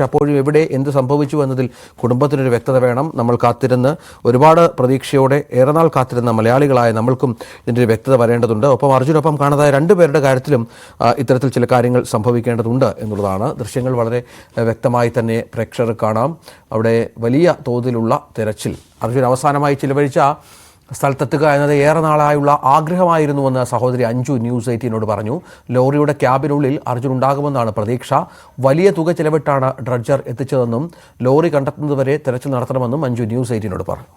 പക്ഷേ അപ്പോഴും എവിടെ എന്ത് സംഭവിച്ചു എന്നതിൽ കുടുംബത്തിനൊരു വ്യക്തത വേണം. നമ്മൾ കാത്തിരുന്ന് ഒരുപാട് പ്രതീക്ഷയോടെ ഏറെ നാൾ കാത്തിരുന്ന മലയാളികളായ നമ്മൾക്കും ഇതിൻ്റെ ഒരു വ്യക്തത വരേണ്ടതുണ്ട്. ഒപ്പം അർജുനൊപ്പം കാണാതായ രണ്ടുപേരുടെ കാര്യത്തിലും ഇത്തരത്തിൽ ചില കാര്യങ്ങൾ സംഭവിക്കേണ്ടതുണ്ട് എന്നുള്ളതാണ്. ദൃശ്യങ്ങൾ വളരെ വ്യക്തമായി തന്നെ പ്രേക്ഷകർ കാണാം. അവിടെ വലിയ തോതിലുള്ള തെരച്ചിൽ. അർജുൻ അവസാനമായി ചിലവഴിച്ച സ്ഥലത്തെത്തുക എന്നത് ഏറെ നാളായുള്ള ആഗ്രഹമായിരുന്നുവെന്ന് സഹോദരി അഞ്ജു ന്യൂസ് 18നോട് പറഞ്ഞു. ലോറിയുടെ ക്യാബിനുള്ളിൽ അർജുൻ ഉണ്ടാകുമെന്നാണ് പ്രതീക്ഷ. വലിയ തുക ചിലവിട്ടാണ് ഡ്രഡ്ജർ എത്തിച്ചതെന്നും ലോറി കണ്ടെത്തുന്നതുവരെ തെരച്ചിൽ നടത്തണമെന്നും അഞ്ജു ന്യൂസ് 18നോട് പറഞ്ഞു.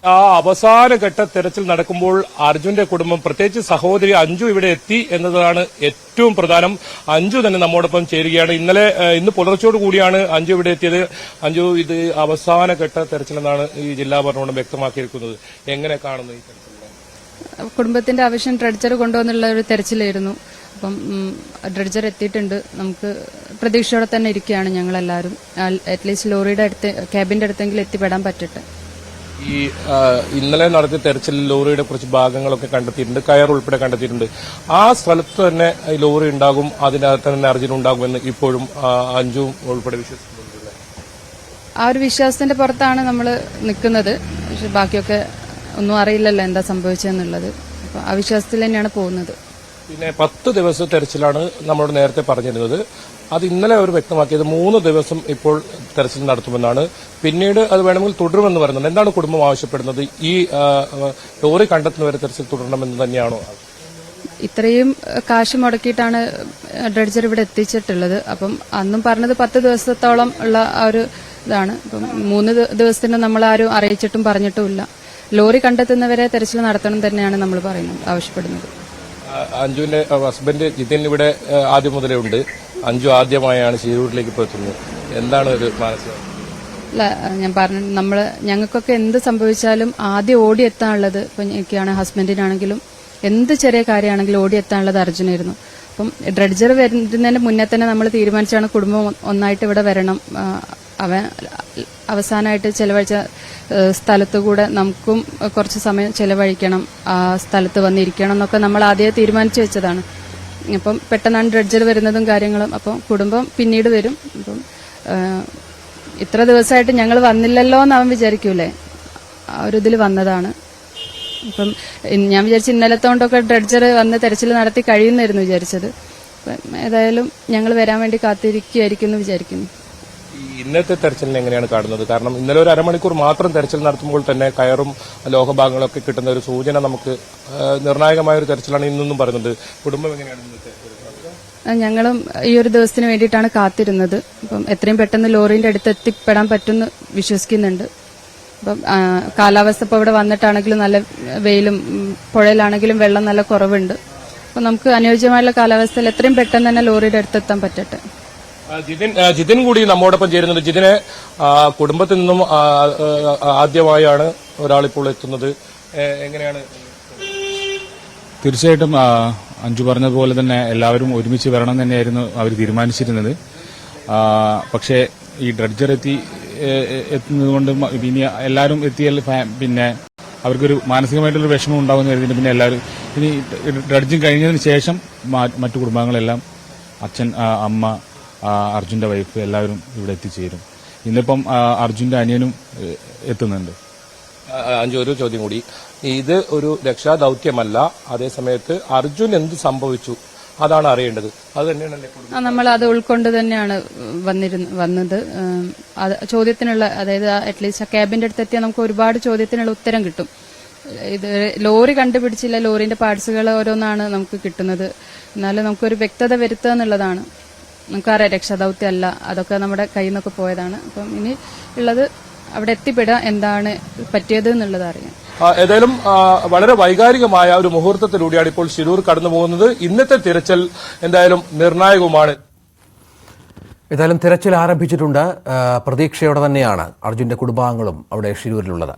ആ അവസാനഘട്ട തെരച്ചിൽ നടക്കുമ്പോൾ അർജുന്റെ കുടുംബം, പ്രത്യേകിച്ച് സഹോദരി അഞ്ജു ഇവിടെ എത്തി എന്നതാണ് ഏറ്റവും പ്രധാനം. അഞ്ജു തന്നെ നമ്മോടൊപ്പം ചേരുകയാണ്. ഇന്ന് പുലർച്ചയോട് കൂടിയാണ് അഞ്ജു ഇവിടെ എത്തിയത്. അഞ്ജു, ഇത് അവസാനഘട്ട തെരച്ചിലെന്നാണ് ഈ ജില്ലാ ഭരണകൂടം വ്യക്തമാക്കിയിരിക്കുന്നത്. എങ്ങനെ കാണുന്നു ഈ തെരച്ചിൽ? കുടുംബത്തിന്റെ ആവശ്യം ഡ്രഡ്ജർ കൊണ്ടുവന്നുള്ള ഒരു തെരച്ചിലായിരുന്നു. അപ്പം ഡ്രഡ്ജർ എത്തിയിട്ടുണ്ട്. നമുക്ക് പ്രതീക്ഷയോടെ തന്നെ ഇരിക്കുകയാണ് ഞങ്ങളെല്ലാവരും. അറ്റ്ലീസ്റ്റ് ലോറിയുടെ അടുത്ത്, ക്യാബിന്റെ അടുത്തെങ്കിലും എത്തിപ്പെടാൻ പറ്റട്ടെ. ഈ ഇന്നലെ നടത്തിയ തെരച്ചിലിൽ ലോറിയുടെ കുറച്ച് ഭാഗങ്ങളൊക്കെ കണ്ടെത്തിയിട്ടുണ്ട്, കയർ ഉൾപ്പെടെ കണ്ടെത്തിയിട്ടുണ്ട്. ആ സ്ഥലത്ത് തന്നെ ഈ ലോറി ഉണ്ടാകും, അതിനകത്ത് തന്നെ അർജുൻ ഉണ്ടാകുമെന്ന് ഇപ്പോഴും അഞ്ജുവും ഉൾപ്പെടെ വിശ്വസിക്കുന്നുണ്ട്. ആ ഒരു വിശ്വാസത്തിന്റെ പുറത്താണ് നമ്മൾ നിൽക്കുന്നത്. പക്ഷെ ബാക്കിയൊക്കെ ഒന്നും അറിയില്ലല്ലോ എന്താ സംഭവിച്ചതെന്നുള്ളത്. അപ്പൊ ആ വിശ്വാസത്തിൽ തന്നെയാണ് പോകുന്നത്. പിന്നെ 10 ദിവസം തെരച്ചിലാണ് നമ്മളോട് നേരത്തെ പറഞ്ഞിരുന്നത്. അത് ഇന്നലെ അവർ വ്യക്തമാക്കിയത് 3 ദിവസം ഇപ്പോൾ തെരച്ചിൽ നടത്തുമെന്നാണ്. പിന്നീട് അത് വേണമെങ്കിൽ തുടരുമെന്ന് പറയുന്നത്. എന്താണ് കുടുംബം ആവശ്യപ്പെടുന്നത്? ഈ ലോറി കണ്ടെത്തുന്നവരെ തെരച്ചിൽ തുടരണമെന്ന് തന്നെയാണോ? ഇത്രയും കാശ് മുടക്കിയിട്ടാണ് ഡ്രഡ്ജർ ഇവിടെ എത്തിച്ചിട്ടുള്ളത്. അപ്പം അന്നും പറഞ്ഞത് 10 ദിവസത്തോളം ഉള്ള ആ ഒരു ഇതാണ്. അപ്പം 3 ദിവസത്തിന് നമ്മൾ ആരും അറിയിച്ചിട്ടും പറഞ്ഞിട്ടുമില്ല. ലോറി കണ്ടെത്തുന്നവരെ തെരച്ചിൽ നടത്തണം തന്നെയാണ് നമ്മൾ പറയുന്നത്, ആവശ്യപ്പെടുന്നത്. അഞ്ജുവിന്റെ ഹസ്ബൻഡ് ജിതിൻ ഇവിടെ ആദ്യം മുതലേ ഉണ്ട്. അഞ്ജു ആദ്യമായാണ് ശിരൂരിലേക്ക് ഇപ്പോൾ എത്തുന്നത്. എന്താണ് ഒരു മാനസിക? അല്ല, ഞാൻ പറഞ്ഞു, ഞങ്ങൾക്കൊക്കെ എന്ത് സംഭവിച്ചാലും ആദ്യം ഓടിയെത്താനുള്ളത്, ഇപ്പൊ എനിക്കാണ് ഹസ്ബൻഡിനാണെങ്കിലും എന്ത് ചെറിയ കാര്യമാണെങ്കിലും ഓടിയെത്താനുള്ളത് അർജുനായിരുന്നു. അപ്പം ഡ്രഡ്ജർ വരുന്നതിന് മുന്നേ തന്നെ നമ്മൾ തീരുമാനിച്ചാണ് കുടുംബം ഒന്നായിട്ട് ഇവിടെ വരണം. അവൻ അവസാനമായിട്ട് ചെലവഴിച്ച സ്ഥലത്തുകൂടെ നമുക്കും കുറച്ച് സമയം ചെലവഴിക്കണം, ആ സ്ഥലത്ത് വന്നിരിക്കണം എന്നൊക്കെ നമ്മൾ ആദ്യം തീരുമാനിച്ചു വെച്ചതാണ്. അപ്പം പെട്ടെന്നാണ് ഡ്രഡ്ജർ വരുന്നതും കാര്യങ്ങളും. അപ്പം കുടുംബം പിന്നീട് വരും. അപ്പം ഇത്ര ദിവസമായിട്ട് ഞങ്ങൾ വന്നില്ലല്ലോ എന്ന് അവൻ വിചാരിക്കൂലേ, ആ ഒരു ഇതിൽ വന്നതാണ്. അപ്പം ഞാൻ വിചാരിച്ചു ഇന്നലത്തോണ്ടൊക്കെ ഡ്രഡ്ജർ വന്ന് തെരച്ചിൽ നടത്തി കഴിയുന്നായിരുന്നു വിചാരിച്ചത്. അപ്പം ഏതായാലും ഞങ്ങൾ വരാൻ വേണ്ടി കാത്തിരിക്കുകയായിരിക്കും എന്ന് വിചാരിക്കുന്നു. ഇന്നത്തെ തെരച്ചിലിനെ എങ്ങനെയാണ് കാണുന്നത്? കാരണം ഇന്നലെ ഒരു അരമണിക്കൂർ മാത്രം തെരച്ചിൽ നടത്തുമ്പോൾ തന്നെ കയറും ലോഹഭാഗങ്ങളൊക്കെ കിട്ടുന്ന ഒരു സൂചന നമുക്ക് നിർണായകമായ ഒരു തെരച്ചിലാണ് ഇന്നും പറയുന്നത്. കുടുംബം എങ്ങനെയാണ് ഇന്നത്തെ? ഞങ്ങളും ഈ ഒരു ദിവസത്തിന് വേണ്ടിയിട്ടാണ് കാത്തിരുന്നത്. അപ്പം എത്രയും പെട്ടെന്ന് ലോറിന്റെ അടുത്ത് എത്തിപ്പെടാൻ പറ്റുമെന്ന് വിശ്വസിക്കുന്നുണ്ട്. അപ്പം കാലാവസ്ഥ ഇപ്പോൾ ഇവിടെ വന്നിട്ടാണെങ്കിലും നല്ല വെയിലും പുഴയിലാണെങ്കിലും വെള്ളം നല്ല കുറവുണ്ട്. അപ്പം നമുക്ക് അനുയോജ്യമായുള്ള കാലാവസ്ഥയിൽ എത്രയും പെട്ടെന്ന് തന്നെ ലോറിയുടെ അടുത്തെത്താൻ പറ്റട്ടെ. ജിതിൻ കൂടി നമ്മോടൊപ്പം ചേരുന്നുണ്ട്. ജിതിന്, കുടുംബത്തിൽ നിന്നും ആദ്യമായാണ് ഒരാളിപ്പോൾ എത്തുന്നത്. എങ്ങനെയാണ്? തീർച്ചയായിട്ടും അഞ്ജു പറഞ്ഞതുപോലെ തന്നെ എല്ലാവരും ഒരുമിച്ച് വരണം തന്നെയായിരുന്നു അവർ തീരുമാനിച്ചിരുന്നത്. പക്ഷേ ഈ ഡ്രഡ്ജർ എത്തുന്നതുകൊണ്ട് ഇനി എല്ലാവരും എത്തിയാൽ പിന്നെ അവർക്കൊരു മാനസികമായിട്ടുള്ളൊരു വിഷമം ഉണ്ടാകുന്ന കരുതിയിട്ട് പിന്നെ എല്ലാവരും ഇനി ഡ്രഡ്ജിങ് കഴിഞ്ഞതിന് ശേഷം മറ്റു കുടുംബാംഗങ്ങളെല്ലാം, അച്ഛൻ, അമ്മ, അർജുന്റെ വൈഫ് എല്ലാവരും ഇവിടെ എത്തിച്ചേരും. ഇന്നിപ്പം അർജുന്റെ അനിയനും എത്തുന്നുണ്ട്. അഞ്ജു, ഒരു ചോദ്യം കൂടി. ഇത് ഒരു രക്ഷാദൌത്യമല്ല, അതേസമയത്ത് അർജുൻ എന്ത് സംഭവിച്ചു അതാണ് അറിയേണ്ടത്. അത് തന്നെയാണ് നമ്മൾ അത് ഉൾക്കൊണ്ട് തന്നെയാണ് വന്നത്. ചോദ്യത്തിനുള്ള, അതായത് അറ്റ്ലീസ്റ്റ് ക്യാബിന്റെ അടുത്തെത്തിയാൽ നമുക്ക് ഒരുപാട് ചോദ്യത്തിനുള്ള ഉത്തരം കിട്ടും. ഇത് ലോറി കണ്ടുപിടിച്ചില്ല, ലോറിന്റെ പാർട്സുകൾ ഓരോന്നാണ് നമുക്ക് കിട്ടുന്നത്. എന്നാലും നമുക്കൊരു വ്യക്തത വരുത്തുക എന്നുള്ളതാണ്. നമുക്കറിയാം രക്ഷാദൌത്യമല്ല, അതൊക്കെ നമ്മുടെ കയ്യിൽ നിന്നൊക്കെ പോയതാണ്. അപ്പം ഇനി ഉള്ളത് അവിടെ എത്തിപ്പെടുക, എന്താണ് പറ്റിയത് എന്നുള്ളത് അറിയാം. ഏതായാലും വളരെ വൈകാരികമായ ഒരു മുഹൂർത്തത്തിലൂടെയാണ് ഇപ്പോൾ ശിരൂർ കടന്നു പോകുന്നത്. ഇന്നത്തെ തിരച്ചിൽ എന്തായാലും നിർണായകവുമാണ്. ഏതായാലും തിരച്ചിൽ ആരംഭിച്ചിട്ടുണ്ട്. പ്രതീക്ഷയോടെ തന്നെയാണ് അർജുന്റെ കുടുംബാംഗങ്ങളും അവിടെ ശിരൂരിലുള്ളത്.